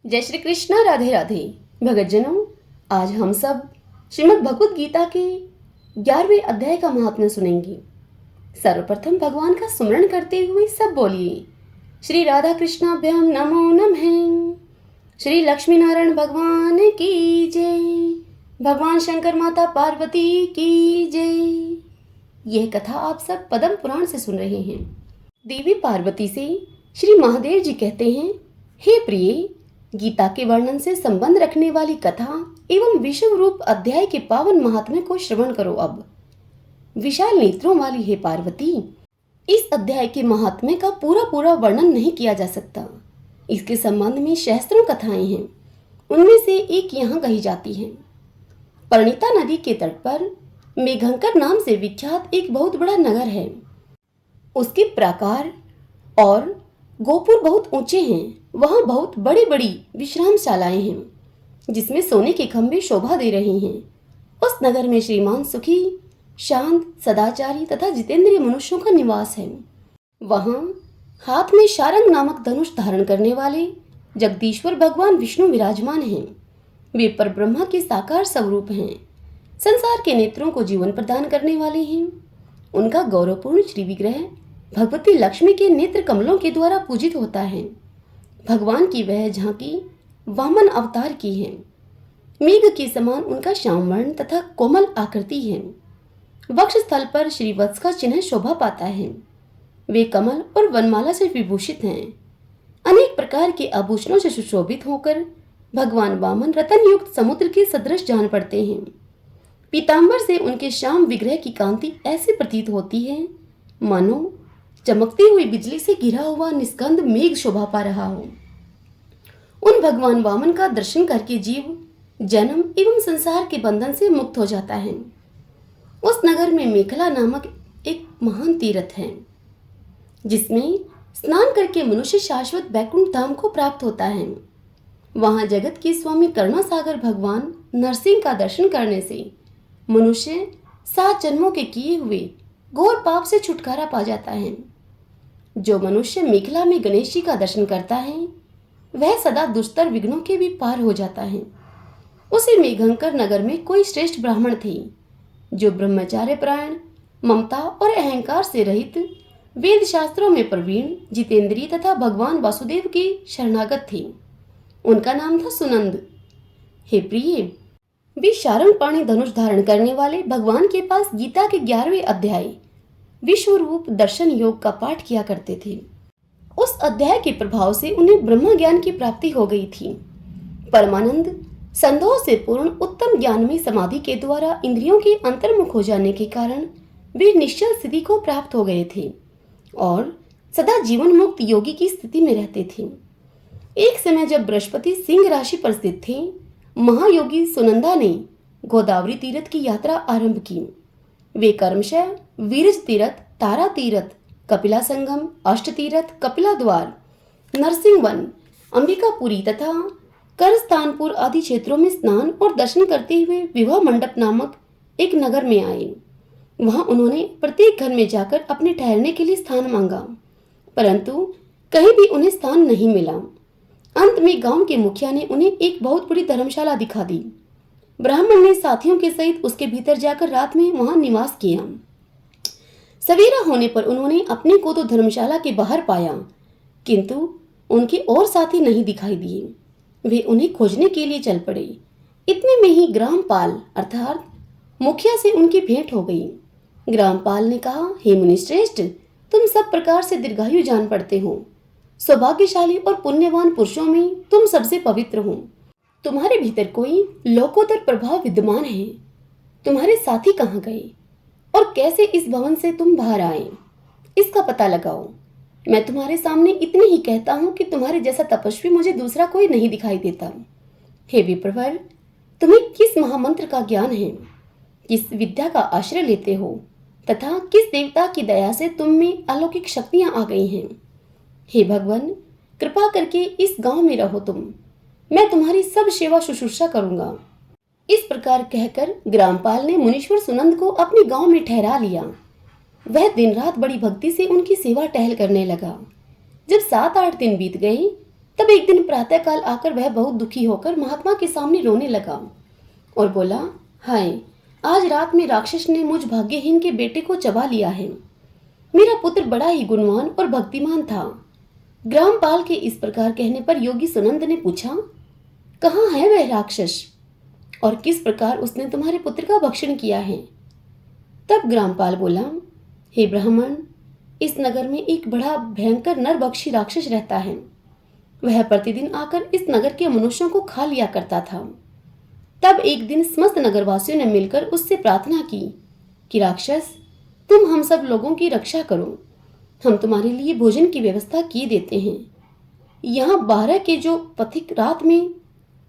जय श्री कृष्णा। राधे राधे। भगतजनों, आज हम सब श्रीमद् भगवद गीता के 11वें अध्याय का महात्म्य सुनेंगे। सर्वप्रथम भगवान का स्मरण करते हुए सब बोलिए श्री राधा कृष्णाभ्याम नमो नमः। श्री लक्ष्मी नारायण भगवान की जय। भगवान शंकर माता पार्वती की जय। यह कथा आप सब पद्म पुराण से सुन रहे हैं। देवी पार्वती से श्री महादेव जी कहते हैं, हे प्रिय, गीता के वर्णन से संबंध रखने वाली कथा एवं विश्व रूप अध्याय के पावन महात्म्य को श्रवण करो। अब विशाल नेत्रों वाली हे पार्वती, इस अध्याय के महात्म्य का पूरा वर्णन नहीं किया जा सकता। इसके संबंध में सहस्त्रों कथाएं हैं। उनमें से एक यहाँ कही जाती है। परिणीता नदी के तट पर मेघंकर नाम से विख्यात एक बहुत बड़ा नगर है। उसके प्राकार और गोपुर बहुत ऊंचे हैं। वहां बहुत बड़ी बड़ी विश्रामशालाएं हैं जिसमें सोने के खंभे शोभा दे रहे हैं। उस नगर में श्रीमान सुखी, शांत, सदाचारी तथा जितेंद्रिय मनुष्यों का निवास है। वहां हाथ में शारंग नामक धनुष धारण करने वाले जगदीश्वर भगवान विष्णु विराजमान हैं। वे परब्रह्मा के साकार स्वरूप हैं। संसार के नेत्रों को जीवन प्रदान करने वाले हैं। उनका गौरवपूर्ण श्री विग्रह भगवती लक्ष्मी के नेत्र कमलों के द्वारा पूजित होता है। भगवान की वह झांकी वामन अवतार की है। मेघ के समान उनका श्याम वर्ण तथा कोमल आकृति है। वक्ष स्थल पर श्रीवत्स का चिन्ह शोभा पाता है। वे कमल और वनमाला से विभूषित हैं। अनेक प्रकार के आभूषणों से सुशोभित होकर भगवान वामन रतन युक्त समुद्र के सदृश जान पड़ते हैं। पीतांबर से उनके श्याम विग्रह की कांति ऐसी प्रतीत होती है मानो चमकती हुई बिजली से घिरा हुआ निस्कंद मेघ शोभा पा रहा हो। उन भगवान वामन का दर्शन करके जीव जन्म एवं संसार के बंधन से मुक्त हो जाता है। उस नगर में मेखला नामक एक महान तीर्थ है जिसमें स्नान करके मनुष्य शाश्वत वैकुंठ धाम को प्राप्त होता है। वहां जगत के स्वामी करुणासागर भगवान नरसिंह का दर्शन करने से मनुष्य 7 जन्मों के किए हुए घोर पाप से छुटकारा पा जाता है। जो मनुष्य मेखला में गणेश जी का दर्शन करता है वह सदा दुस्तर विघ्नों के भी पार हो जाता है। उसी मेघंकर नगर में कोई श्रेष्ठ ब्राह्मण थे जो ब्रह्मचार्य परायण, ममता और अहंकार से रहित, वेद शास्त्रों में प्रवीण, जितेंद्रिय तथा भगवान वासुदेव के शरणागत थे। उनका नाम था सुनंद। हे प्रिय, वे शारंग पाणी धनुष धारण करने वाले भगवान के पास गीता के 11वें अध्याय विश्व रूप दर्शन योग का पाठ किया करते थे। उस अध्याय के प्रभाव से उन्हें ब्रह्म ज्ञान की प्राप्ति हो गई थी। परमानंद संदेह से पूर्ण उत्तम ज्ञान में समाधि के द्वारा इंद्रियों के अंतर्मुख हो जाने के कारण वे निश्चल स्थिति को प्राप्त हो गए थे और सदा जीवन मुक्त योगी की स्थिति में रहते थे। एक समय जब बृहस्पति सिंह राशि पर स्थित थे, महायोगी सुनंदा ने गोदावरी तीर्थ की यात्रा आरंभ की। वे क्रमशः वीरज तीर्थ, तारा तीर्थ, कपिला संगम, अष्ट तीर्थ, कपिला द्वार, नरसिंह वन, अंबिकापुरी तथा करस्थानपुर आदि क्षेत्रों में स्नान और दर्शन करते हुए विवाह मंडप नामक एक नगर में आए। वहां उन्होंने प्रत्येक घर में जाकर अपने ठहरने के लिए स्थान मांगा, परंतु कहीं भी उन्हें स्थान नहीं मिला। अंत में गांव के मुखिया ने उन्हें एक बहुत बड़ी धर्मशाला दिखा दी। ब्राह्मण ने साथियों के सहित उसके भीतर जाकर रात में वहां निवास किया। सवेरा होने पर उन्होंने अपने को तो धर्मशाला के बाहर पाया, किंतु उनके और साथी नहीं दिखाई दिए। वे उन्हें खोजने के लिए चल पड़े। इतने में ही ग्रामपाल अर्थात मुखिया से उनकी भेंट हो गई। ग्रामपाल ने कहा, हे मुनिश्रेष्ठ, तुम सब प्रकार से दीर्घायु जान पड़ते हो। सौभाग्यशाली और पुण्यवान पुरुषों में तुम सबसे पवित्र हो। तुम्हारे भीतर कोई लोकोत्तर प्रभाव विद्यमान है। तुम्हारे साथी कहाँ गए और कैसे इस भवन से तुम बाहर आए, इसका पता लगाओ। मैं तुम्हारे सामने इतने ही कहता हूँ कि तुम्हारे जैसा तपस्वी मुझे दूसरा कोई नहीं दिखाई देता। हे विप्रवर, तुम्हें किस महामंत्र का ज्ञान है, किस विद्या का आश्रय लेते हो तथा किस देवता की दया से तुम में अलौकिक शक्तियां आ गई हैं। हे भगवान, कृपा करके इस गांव में रहो तुम। मैं तुम्हारी सब सेवा शुश्रूषा करूंगा। इस प्रकार कहकर ग्रामपाल ने मुनीश्वर सुनंद को अपने गांव में ठहरा लिया। वह दिन रात बड़ी भक्ति से उनकी सेवा टहल करने लगा। जब 7-8 दिन बीत गए तब एक दिन प्रातःकाल आकर वह बहुत दुखी होकर महात्मा के सामने रोने लगा और बोला, हाय, आज रात में राक्षस ने मुझ भाग्यहीन के बेटे को चबा लिया है। मेरा पुत्र बड़ा ही गुणवान और भक्तिमान था। ग्रामपाल के इस प्रकार कहने पर योगी सुनंद ने पूछा, कहाँ है वह राक्षस और किस प्रकार उसने तुम्हारे पुत्र का भक्षण किया है? तब ग्रामपाल बोला, हे ब्राह्मण, इस नगर में एक बड़ा भयंकर नरभक्षी राक्षस रहता है। वह प्रतिदिन आकर इस नगर के मनुष्यों को खा लिया करता था। तब एक दिन समस्त नगरवासियों ने मिलकर उससे प्रार्थना की कि राक्षस, तुम हम सब लोगों की रक्षा करो, हम तुम्हारे लिए भोजन की व्यवस्था किए देते हैं। यहाँ 12 के जो पथिक रात में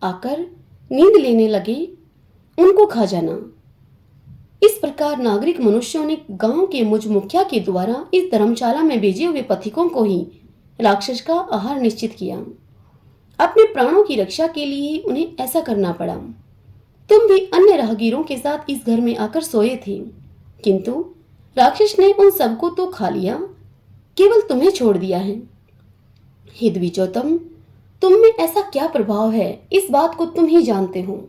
आकर नींद लेने लगे उनको खा जाना। इस प्रकार नागरिक मनुष्यों ने गांव के मुझ मुखिया के द्वारा इस धर्मशाला में भेजे हुए पथिकों को ही राक्षस का आहार निश्चित किया। अपने प्राणों की रक्षा के लिए उन्हें ऐसा करना पड़ा। तुम भी अन्य राहगीरों के साथ इस घर में आकर सोए थे, किंतु राक्षस ने उन सबको तो खा लिया, केवल तुम्हें छोड़ दिया है। हे द्विजोतम, तुम में ऐसा क्या प्रभाव है, इस बात को तुम ही जानते हो।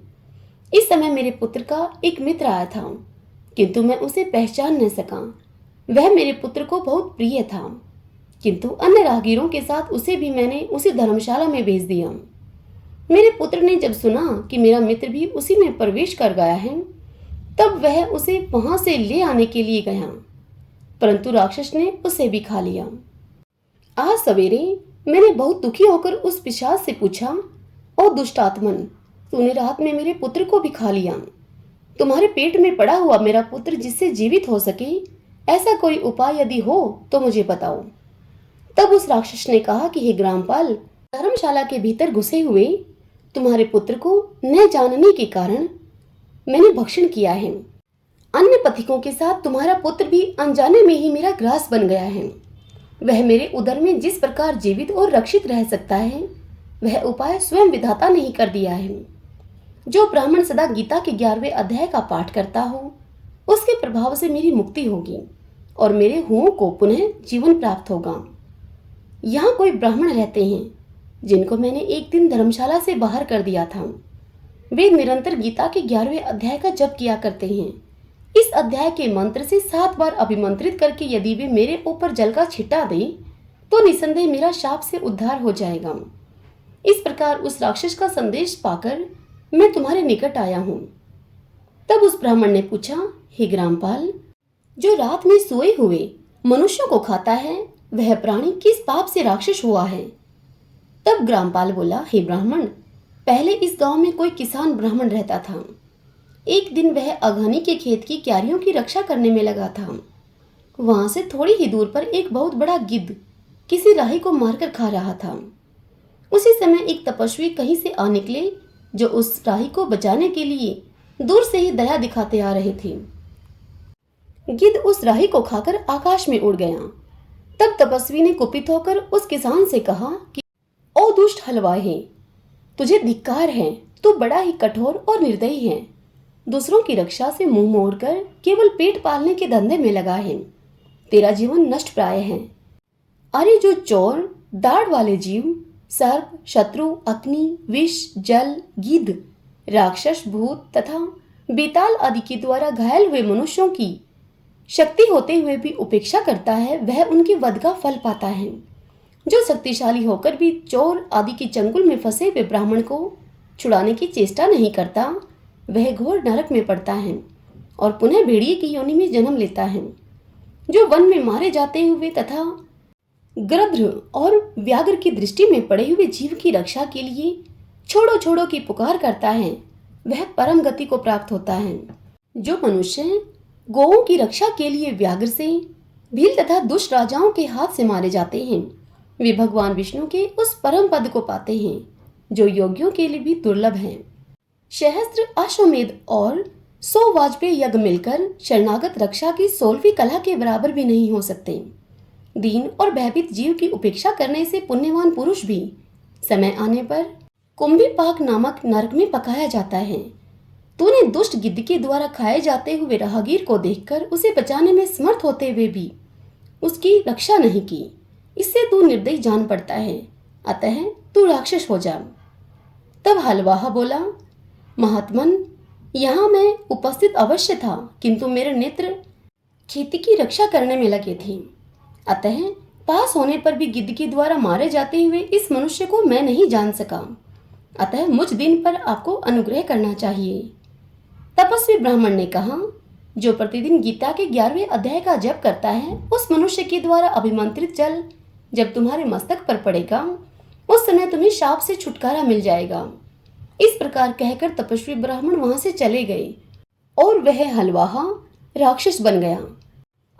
इस समय मेरे पुत्र का एक मित्र आया था, किंतु मैं उसे पहचान न सका। वह मेरे पुत्र को बहुत प्रिय था, किंतु अन्य राहगीरों के साथ उसे भी मैंने उसी धर्मशाला में भेज दिया। मेरे पुत्र ने जब सुना कि मेरा मित्र भी उसी में प्रवेश कर गया है, तब वह उसे वहां से ले आने के लिए गया, परंतु राक्षस ने उसे भी खा लिया। आज सवेरे मैंने बहुत दुखी होकर उस पिशाच से पूछा, ओ दुष्टात्मन, तूने रात में मेरे पुत्र को भी खा लिया। तुम्हारे पेट में पड़ा हुआ मेरा पुत्र जिससे जीवित हो सके, ऐसा कोई उपाय यदि हो तो मुझे बताओ। तब उस राक्षस ने कहा कि हे ग्रामपाल, धर्मशाला के भीतर घुसे हुए तुम्हारे पुत्र को न जानने के कारण मैंने भक्षण किया है। अन्य पथिकों के साथ तुम्हारा पुत्र भी अनजाने में ही मेरा ग्रास बन गया है। वह मेरे उदर में जिस प्रकार जीवित और रक्षित रह सकता है, वह उपाय स्वयं विधाता ने ही कर दिया है। जो ब्राह्मण सदा गीता के 11वें अध्याय का पाठ करता हो, उसके प्रभाव से मेरी मुक्ति होगी और मेरे हुओं को पुनः जीवन प्राप्त होगा। यहाँ कोई ब्राह्मण रहते हैं जिनको मैंने एक दिन धर्मशाला से बाहर कर दिया था। वे निरंतर गीता के 11वें अध्याय का जप किया करते हैं। इस अध्याय के मंत्र से 7 बार अभिमंत्रित करके यदि वे मेरे ऊपर जल का छिटा दें तो निसंदेह मेरा शाप से उद्धार हो जाएगा। इस प्रकार उस राक्षस का संदेश पाकर मैं तुम्हारे निकट आया हूँ। तब उस ब्राह्मण ने पूछा, हे ग्रामपाल, जो रात में सोए हुए मनुष्यों को खाता है, वह प्राणी किस पाप से राक्षस हुआ है? तब ग्रामपाल बोला, हे ब्राह्मण, पहले इस गांव में कोई किसान ब्राह्मण रहता था। एक दिन वह अघानी के खेत की क्यारियों की रक्षा करने में लगा था। वहां से थोड़ी ही दूर पर एक बहुत बड़ा गिद्ध किसी राही को मारकर खा रहा था। उसी समय एक तपस्वी कहीं से आ निकले, जो उस राही को बचाने के लिए दूर से ही दया दिखाते आ रहे थे। गिद्ध उस राही को खाकर आकाश में उड़ गया। तब तपस्वी ने कुपित होकर उस किसान से कहा कि ओ दुष्ट हलवाई, तुझे धिक्कार है, तू बड़ा ही कठोर और निर्दयी है। दूसरों की रक्षा से मुंह मोड़कर केवल पेट पालने के धंधे में लगा है। तेरा जीवन नष्ट प्राय है। अरे जो चोर, दाढ़ वाले जीव, सर्प, शत्रु, अग्नि, विष, जल, गिद्ध, राक्षस, भूत तथा बेताल आदि के द्वारा घायल हुए मनुष्यों की शक्ति होते हुए भी उपेक्षा करता है, वह उनके वध का फल पाता है। जो शक्तिशाली होकर भी चोर आदि के चंगुल में फंसे हुए ब्राह्मण को छुड़ाने की चेष्टा नहीं करता, वह घोर नरक में पड़ता है और पुनः भेड़िए की योनि में जन्म लेता है। जो वन में मारे जाते हुए तथा गृध्र और व्याघ्र की दृष्टि में पड़े हुए जीव की रक्षा के लिए छोड़ो छोड़ो की पुकार करता है, वह परम गति को प्राप्त होता है। जो मनुष्य गौओं की रक्षा के लिए व्याघ्र से, भील तथा दुष्ट राजाओं के हाथ से मारे जाते हैं, वे भगवान विष्णु के उस परम पद को पाते हैं, जो योगियों के लिए भी दुर्लभ है। सहस्त्र अश्वमेध और 100 वाजपेयी यज्ञ मिलकर शरणागत रक्षा की 16वीं कला के बराबर भी नहीं हो सकते। दीन और भयभीत जीव की उपेक्षा करने से पुण्यवान पुरुष भी समय आने पर कुंभीपाक नामक नरक में पकाया जाता है। तूने दुष्ट गिद्ध के द्वारा खाए जाते हुए राहगीर को देखकर उसे बचाने में समर्थ होते हुए भी उसकी रक्षा नहीं की। इससे तू निर्दयी जान पड़ता है। अतः तू राक्षस हो जा। तब हलवाहा बोला, महात्मन, यहाँ मैं उपस्थित अवश्य था, किंतु मेरे नेत्र खेती की रक्षा करने में लगे थे। अतः पास होने पर भी गिद्ध के द्वारा मारे जाते हुए इस मनुष्य को मैं नहीं जान सका। अतः मुझ दिन पर आपको अनुग्रह करना चाहिए। तपस्वी ब्राह्मण ने कहा, जो प्रतिदिन गीता के 11वें अध्याय का जप करता है, उस मनुष्य के द्वारा अभिमंत्रित जल जब तुम्हारे मस्तक पर पड़ेगा, उस समय तुम्हें शाप से छुटकारा मिल जाएगा। इस प्रकार कहकर तपस्वी ब्राह्मण वहां से चले गए और वह हलवाहा राक्षस बन गया।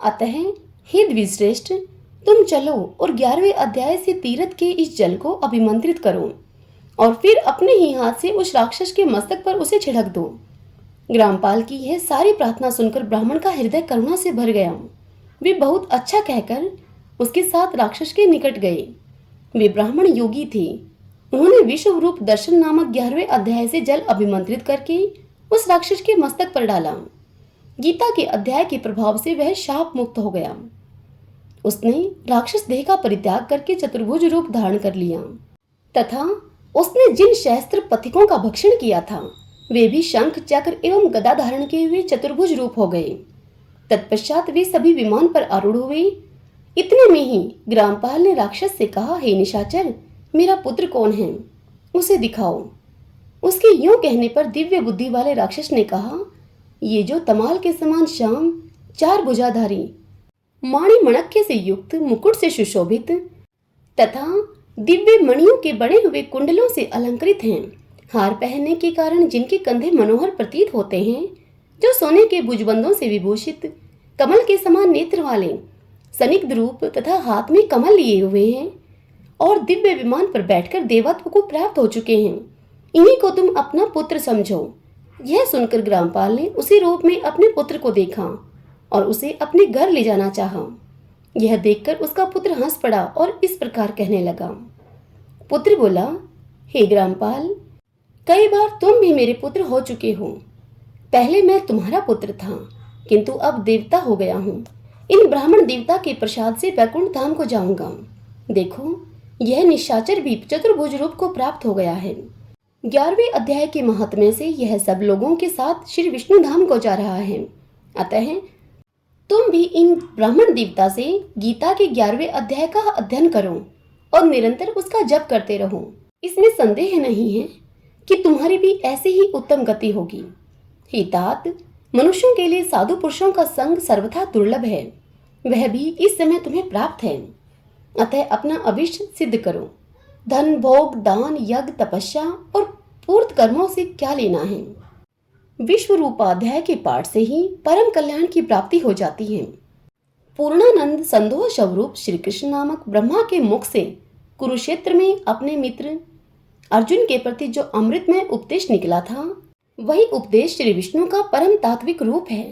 अतः हे द्विश्रेष्ठ, तुम चलो और 11वें अध्याय से तीर्थ के इस जल को अभिमंत्रित करो और फिर अपने ही हाथ से उस राक्षस के मस्तक पर उसे छिड़क दो। ग्रामपाल की यह सारी प्रार्थना सुनकर ब्राह्मण का हृदय करुणा से भर गया। वे बहुत अच्छा कहकर उसके साथ राक्षस के निकट गए। वे ब्राह्मण योगी थे। उन्होंने विश्व रूप दर्शन नामक 11वें अध्याय से जल अभिमंत्रित करके उस राक्षस के मस्तक पर डाला। गीता के अध्याय के प्रभाव से वह शाप मुक्त हो गया। उसने राक्षस देह का परित्याग करके चतुर्भुज रूप धारण कर लिया तथा उसने जिन सहस्त्र पथिकों का भक्षण किया था, वे भी शंख, चक्र एवं गदा धारण किए हुए चतुर्भुज रूप हो गए। तत्पश्चात वे सभी विमान पर आरूढ़ हुए। इतने में ही ग्रामपाल ने राक्षस से कहा, हे निशाचर, मेरा पुत्र कौन है, उसे दिखाओ। उसके यूं कहने पर दिव्य बुद्धि वाले राक्षस ने कहा, ये जो तमाल के समान श्याम, 4 भुजाधारी, माणि मणक्य से युक्त, मुकुट से सुशोभित तथा दिव्य मणियों के बने हुए कुंडलों से अलंकृत हैं, हार पहनने के कारण जिनके कंधे मनोहर प्रतीत होते हैं, जो सोने के भुजबंदों से विभूषित, कमल के समान नेत्र वाले, सनिग्ध रूप तथा हाथ में कमल लिए हुए हैं और दिव्य विमान पर बैठकर देवत्व को प्राप्त हो चुके हैं, इन्हीं को तुम अपना पुत्र समझो। यह सुनकर ग्रामपाल ने उसी रूप में अपने पुत्र को देखा और उसे अपने घर ले जाना चाहा। यह देखकर उसका पुत्र हंस पड़ा और इस प्रकार कहने लगा। पुत्र बोला, हे ग्रामपाल, कई बार तुम भी मेरे पुत्र हो चुके हो। पहले मैं तुम्हारा पुत्र था, किंतु अब देवता हो गया हूँ। इन ब्राह्मण देवता के प्रसाद से वैकुंठ धाम को जाऊंगा। देखो, यह निशाचर भी चतुर्भुज रूप को प्राप्त हो गया है। 11वें अध्याय के महात्म्य से यह सब लोगों के साथ श्री विष्णु धाम को जा रहा है। अतः तुम भी इन ब्राह्मण देवता से गीता के 11वें अध्याय का अध्ययन करो और निरंतर उसका जप करते रहो। इसमें संदेह नहीं है कि तुम्हारी भी ऐसी ही उत्तम गति होगी। हे तात, मनुष्यों के लिए साधु पुरुषों का संग सर्वथा दुर्लभ है, वह भी इस समय तुम्हें प्राप्त है। अतः अपना अभिष्ट सिद्ध करो। धन, भोग, दान, यज्ञ, तपस्या और पूर्त कर्मों से क्या लेना है। विश्व रूपाध्याय के पाठ से ही परम कल्याण की प्राप्ति हो जाती है। पूर्णानंद संदोह स्वरूप श्री कृष्ण नामक ब्रह्मा के मुख से कुरुक्षेत्र में अपने मित्र अर्जुन के प्रति जो अमृतमय उपदेश निकला था, वही उपदेश श्री विष्णु का परम तात्विक रूप है।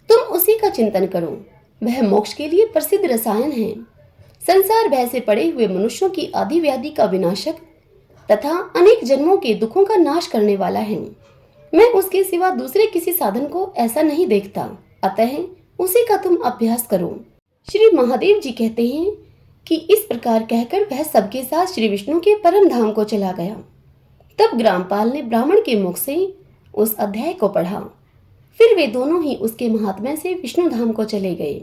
तुम उसी का चिंतन करो। वह मोक्ष के लिए प्रसिद्ध रसायन है। संसार भय से पड़े हुए मनुष्यों की आदि व्याधि का विनाशक तथा अनेक जन्मों के दुखों का नाश करने वाला है। मैं उसके सिवा दूसरे किसी साधन को ऐसा नहीं देखता। अतः उसी का तुम अभ्यास करो। श्री महादेव जी कहते हैं कि इस प्रकार कहकर वह सबके साथ श्री विष्णु के परम धाम को चला गया। तब ग्रामपाल ने ब्राह्मण के मुख से उस अध्याय को पढ़ा। फिर वे दोनों ही उसके महात्म्य से विष्णु धाम को चले गए।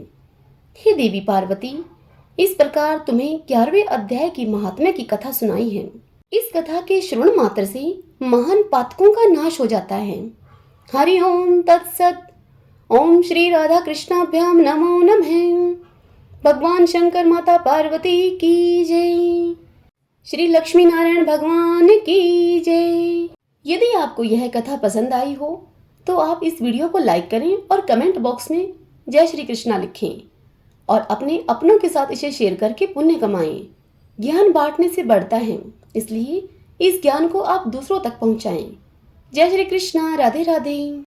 हे देवी पार्वती, इस प्रकार तुम्हें 11वें अध्याय की महात्म्य की कथा सुनाई है। इस कथा के श्रवण मात्र से महान पातकों का नाश हो जाता है। हरि ओम तत्सत। ओम श्री राधा कृष्णाभ्याम नमो नमः। भगवान शंकर माता पार्वती की जय। श्री लक्ष्मी नारायण भगवान की जय। यदि आपको यह कथा पसंद आई हो तो आप इस वीडियो को लाइक करें और कमेंट बॉक्स में जय श्री कृष्णा लिखें और अपने अपनों के साथ इसे शेयर करके पुण्य कमाएं। ज्ञान बांटने से बढ़ता है, इसलिए इस ज्ञान को आप दूसरों तक पहुंचाएं। जय श्री कृष्णा। राधे राधे।